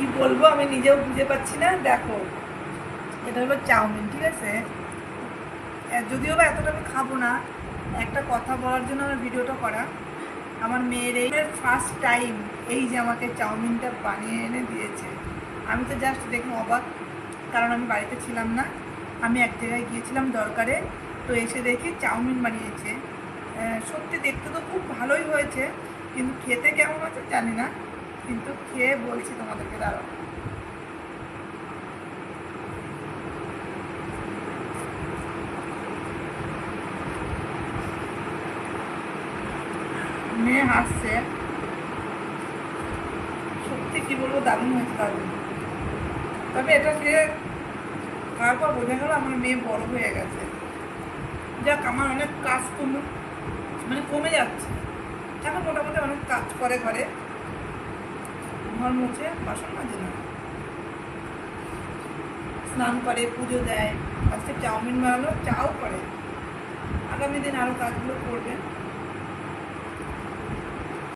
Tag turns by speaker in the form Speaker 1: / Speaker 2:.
Speaker 1: কি বলবো আমি নিজেও বুঝে পাচ্ছি না। দেখো, এটা হলো চাউমিন, ঠিক আছে? যদিও বা এতটা আমি খাবো না, একটা কথা বলার জন্য আমার ভিডিওটা করা। আমার মেয়ের এই ফার্স্ট টাইম এই যে আমাকে চাউমিনটা বানিয়ে এনে দিয়েছে। আমি তো জাস্ট দেখে অবাক, কারণ আমি বাড়িতে ছিলাম না, আমি এক জায়গায় গিয়েছিলাম দরকারে। তো এসে দেখি চাউমিন বানিয়েছে। সত্যি দেখতে তো খুব ভালোই হয়েছে, কিন্তু খেতে কেমন হয়েছে জানি না, কিন্তু খেয়ে বলছি তোমাদেরকে, দাঁড়াও। মেয়ে হাসছে, সত্যি কি বলবো, দারুণ হয়েছে, দারুণ। তবে এটা খেয়ে খাওয়ার পর বোঝা গেল আমার মেয়ে বড় হয়ে গেছে। যাক, আমার অনেক কাজ কমে যাচ্ছে। এখন মোটামুটি অনেক কাজ করে ঘরে, ঘর মুছে, বাসন মাজে না, স্নান করে, পুজো দেয়, আজকে চাউমিন বানালো, চাও করে। আগামী দিন আরও কাজগুলো করবে।